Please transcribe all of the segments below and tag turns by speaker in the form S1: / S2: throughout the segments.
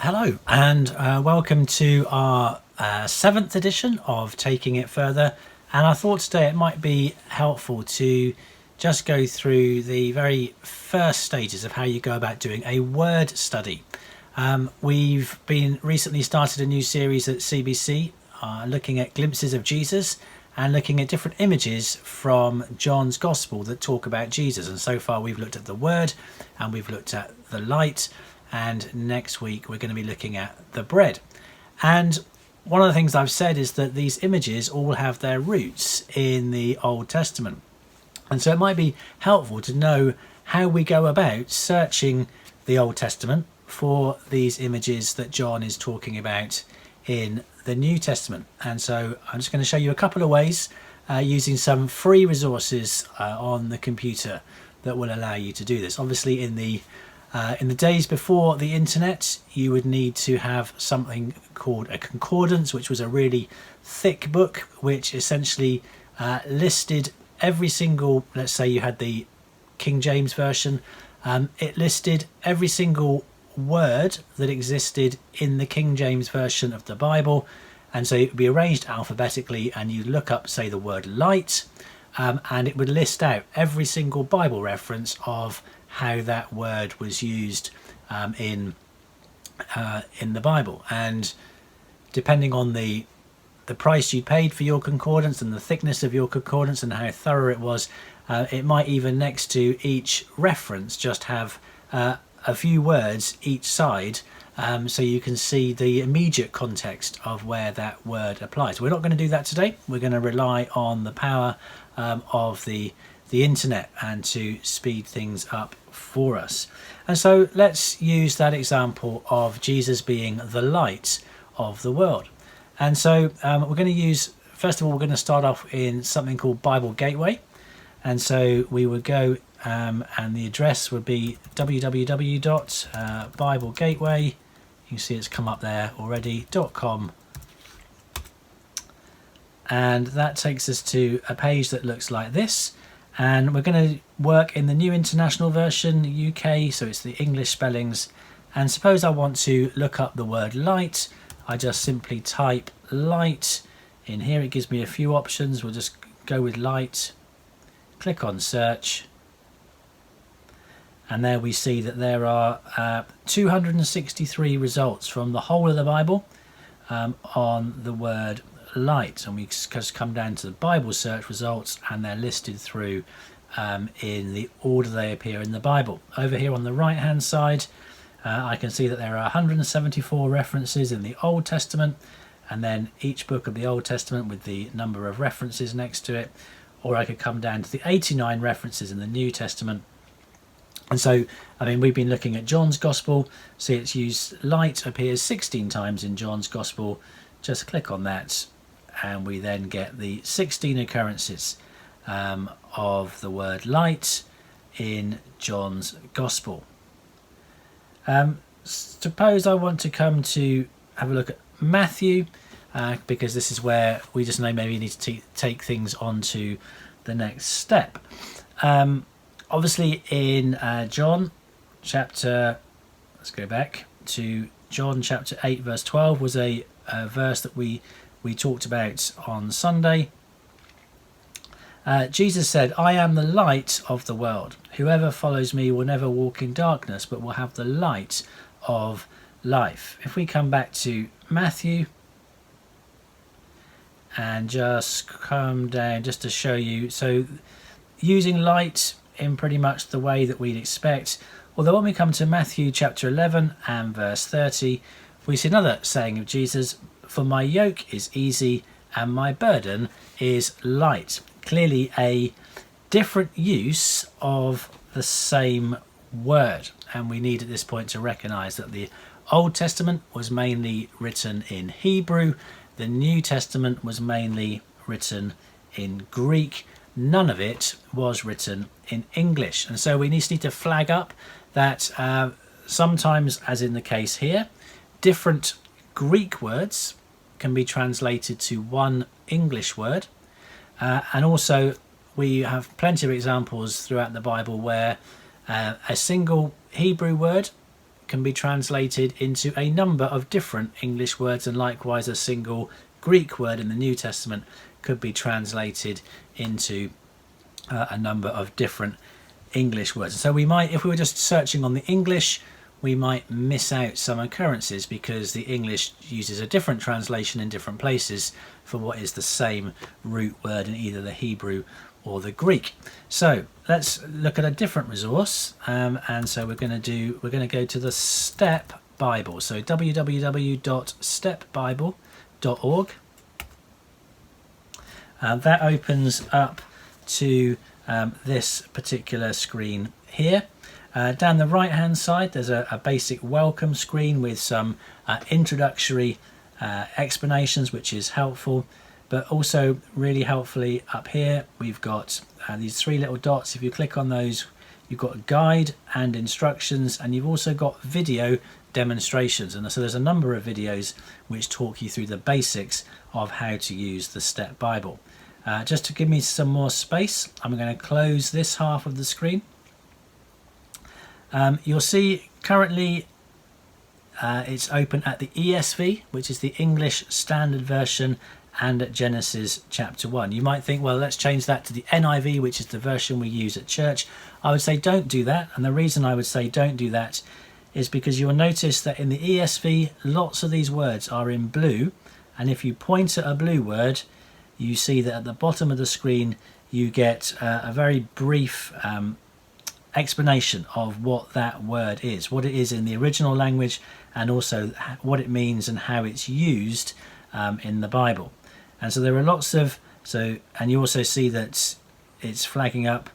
S1: Hello and welcome to our seventh edition of Taking It Further. And I thought today it might be helpful to just go through the very first stages of how you go about doing a word study. We've been recently started a new series at CBC looking at glimpses of Jesus and looking at different images from John's Gospel that talk about Jesus. And so far we've looked at the Word and we've looked at the light, and next week we're going to be looking at the bread. And one of the things I've said is that these images all have their roots in the Old Testament. And so it might be helpful to know how we go about searching the Old Testament for these images that John is talking about in the New Testament. And so I'm just going to show you a couple of ways using some free resources on the computer that will allow you to do this. Obviously in the days before the internet, you would need to have something called a concordance, which was a really thick book which essentially listed every single, let's say you had the King James version, it listed every single word that existed in the King James version of the Bible. And so it would be arranged alphabetically, and you look up, say, the word light, and it would list out every single Bible reference of how that word was used in the Bible. And depending on the price you paid for your concordance and the thickness of your concordance and how thorough it was, it might even next to each reference just have a few words each side, so you can see the immediate context of where that word applies. We're not going to do that today. We're going to rely on the power of the internet and to speed things up for us. And so let's use that example of Jesus being the light of the world. And so we're going to use, first of all, we're going to start off in something called Bible Gateway. And so we would go and the address would be www.biblegateway, you can see it's come up there already, .com. And that takes us to a page that looks like this. And we're going to work in the New International Version, UK, so it's the English spellings. And suppose I want to look up the word light. I just simply type light in here. It gives me a few options. We'll just go with light. Click on search. And there we see that there are 263 results from the whole of the Bible on the word light. And we just come down to the Bible search results, and they're listed through in the order they appear in the Bible. Over here on the right hand side, I can see that there are 174 references in the Old Testament, and then each book of the Old Testament with the number of references next to it. Or I could come down to the 89 references in the New Testament. And so, I mean, we've been looking at John's Gospel. See, it's used, light appears 16 times in John's Gospel. Just click on that, and we then get the 16 occurrences of the word light in John's Gospel. Suppose I want to come to have a look at Matthew, because this is where we just know maybe you need to take things on to the next step. Obviously in John chapter, let's go back to John chapter 8 verse 12 was a verse that we talked about on Sunday. Jesus said, "I am the light of the world. Whoever follows me will never walk in darkness, but will have the light of life." If we come back to Matthew and just come down just to show you, so using light in pretty much the way that we'd expect, although when we come to Matthew chapter 11 and verse 30, we see another saying of Jesus, "For my yoke is easy and my burden is light." Clearly a different use of the same word, and we need at this point to recognize that the Old Testament was mainly written in Hebrew, the New Testament was mainly written in Greek. None of it was written in English. And so we need to flag up that sometimes, as in the case here, different Greek words can be translated to one English word. And also we have plenty of examples throughout the Bible where a single Hebrew word can be translated into a number of different English words, and likewise a single Greek word in the New Testament could be translated into a number of different English words. So we might, if we were just searching on the English, we might miss out some occurrences because the English uses a different translation in different places for what is the same root word in either the Hebrew or the Greek. So let's look at a different resource, and so we're going to go to the Step Bible. So www.stepbible.org. That opens up to this particular screen here. Down the right hand side there's a basic welcome screen with some introductory explanations, which is helpful, but also really helpfully up here we've got these three little dots. If you click on those, you've got guide and instructions, and you've also got video demonstrations, and so there's a number of videos which talk you through the basics of how to use the Step Bible. Just to give me some more space, I'm going to close this half of the screen. You'll see currently it's open at the ESV, which is the English Standard Version, and at Genesis chapter 1. You might think, well, let's change that to the NIV, which is the version we use at church. I would say don't do that, and the reason I would say don't do that is because you'll notice that in the ESV lots of these words are in blue, and if you point at a blue word, you see that at the bottom of the screen you get a very brief explanation of what that word is, what it is in the original language, and also what it means and how it's used in the Bible. And so there are lots of, and you also see that it's flagging up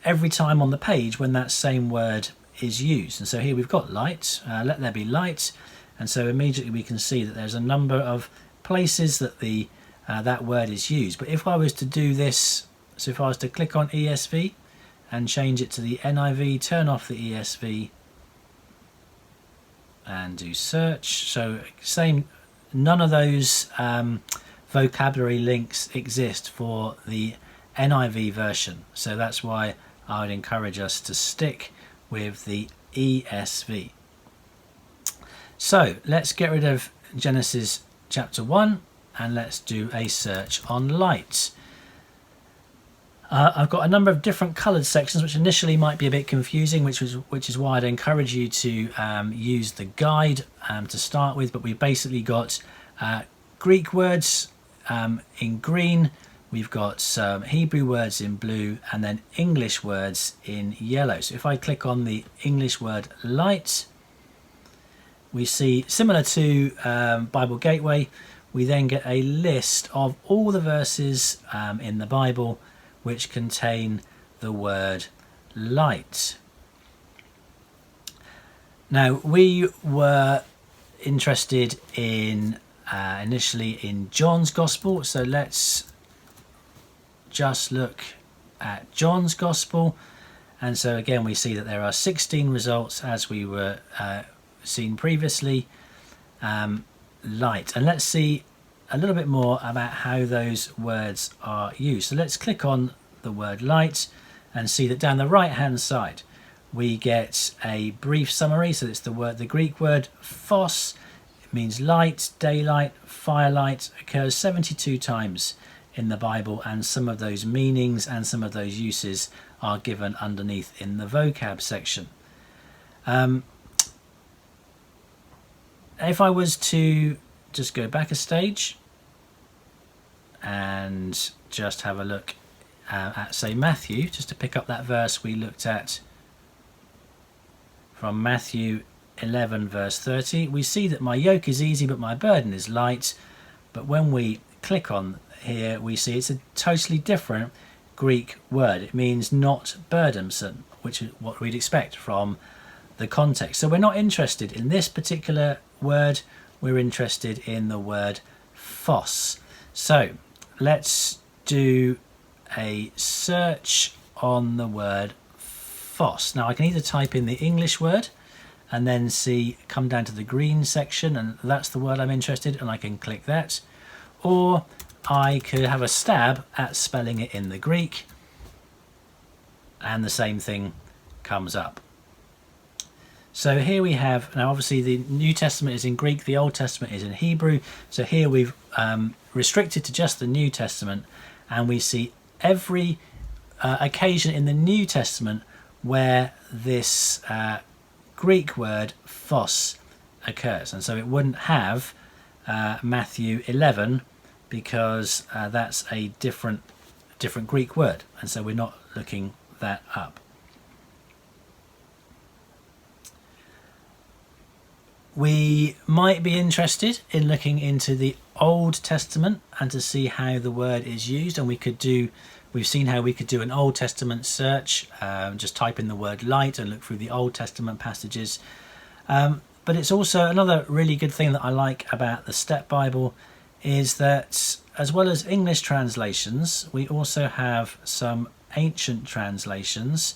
S1: every time on the page when that same word is used. And so here we've got light, let there be light, and so immediately we can see that there's a number of places that that word is used. But if I was to do this, so if I was to click on ESV and change it to the NIV, turn off the ESV and do search, so same, none of those vocabulary links exist for the NIV version, so that's why I would encourage us to stick with the ESV. So let's get rid of Genesis chapter 1 and let's do a search on light. I've got a number of different coloured sections which initially might be a bit confusing, which is why I'd encourage you to use the guide to start with. But we've basically got Greek words in green, we've got some Hebrew words in blue, and then English words in yellow. So if I click on the English word light, we see, similar to Bible Gateway, we then get a list of all the verses in the Bible which contain the word light. Now, we were interested in initially in John's Gospel, so let's just look at John's Gospel. And so again we see that there are 16 results, as we were seen previously, light. And let's see a little bit more about how those words are used. So let's click on the word light and see that down the right hand side we get a brief summary. So it's the Greek word phos. It means light, daylight, firelight, occurs 72 times in the Bible, and some of those meanings and some of those uses are given underneath in the vocab section. If I was to just go back a stage and just have a look at, say, Matthew, just to pick up that verse we looked at from Matthew 11 verse 30, we see that my yoke is easy but my burden is light. But when we click on here, we see it's a totally different Greek word. It means not burdensome, which is what we'd expect from the context. So we're not interested in this particular word, we're interested in the word phos. So let's do a search on the word phos. Now I can either type in the English word and then come down to the green section, and that's the word I'm interested in, and I can click that, or I could have a stab at spelling it in the Greek and the same thing comes up. So here we have, now obviously the New Testament is in Greek, the Old Testament is in Hebrew. So here we've restricted to just the New Testament, and we see every occasion in the New Testament where this Greek word phos occurs. And so it wouldn't have Matthew 11 because that's a different Greek word, and so we're not looking that up. We might be interested in looking into the Old Testament and to see how the word is used, and we've seen how we could do an Old Testament search, just type in the word light and look through the Old Testament passages. But it's also another really good thing that I like about the Step Bible is that as well as English translations, we also have some ancient translations,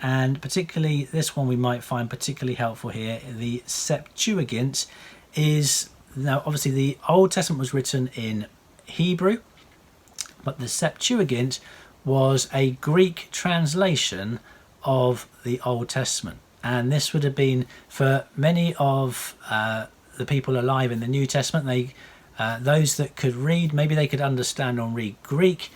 S1: and particularly this one we might find particularly helpful here. The Septuagint is, now obviously the Old Testament was written in Hebrew, but the Septuagint was a Greek translation of the Old Testament. And this would have been, for many of the people alive in the New Testament, those that could read, maybe they could understand or read Greek.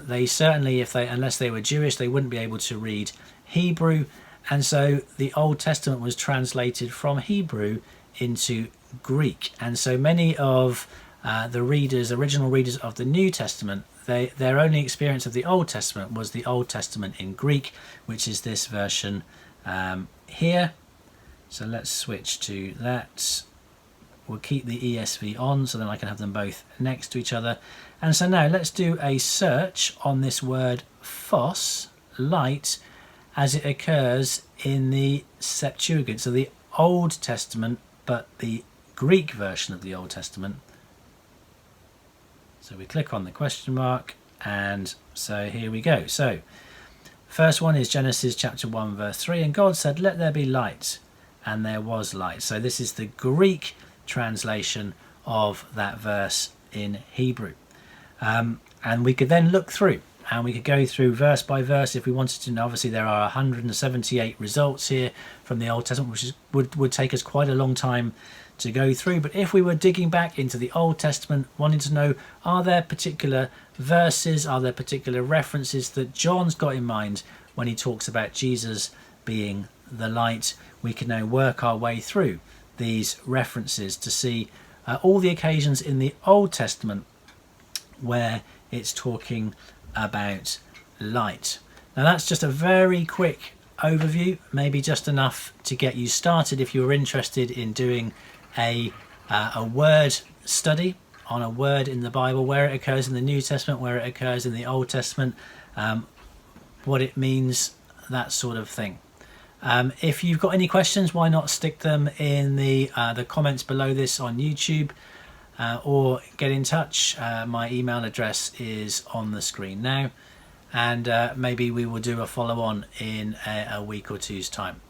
S1: They certainly, unless they were Jewish, they wouldn't be able to read Hebrew. And so the Old Testament was translated from Hebrew into Greek. And so many of the original readers of the New Testament, their only experience of the Old Testament was the Old Testament in Greek, which is this version here. So let's switch to that. We'll keep the ESV on so then I can have them both next to each other. And so now let's do a search on this word phos, light, as it occurs in the Septuagint, so the Old Testament, but the Greek version of the Old Testament. So we click on the question mark, and so here we go. So first one is Genesis chapter 1 verse 3, and God said, "Let there be light," and there was light. So this is the Greek translation of that verse in Hebrew. And we could then look through, and we could go through verse by verse if we wanted to know. Obviously there are 178 results here from the Old Testament, which would take us quite a long time to go through. But if we were digging back into the Old Testament, wanting to know, are there particular verses, are there particular references that John's got in mind when he talks about Jesus being the light, we can now work our way through these references to see all the occasions in the Old Testament where it's talking about light. Now that's just a very quick overview, maybe just enough to get you started if you're interested in doing a word study on a word in the Bible, where it occurs in the New Testament, where it occurs in the Old Testament, what it means, that sort of thing. If you've got any questions, why not stick them in the comments below this on YouTube, or get in touch. My email address is on the screen now, and maybe we will do a follow-on in a week or two's time.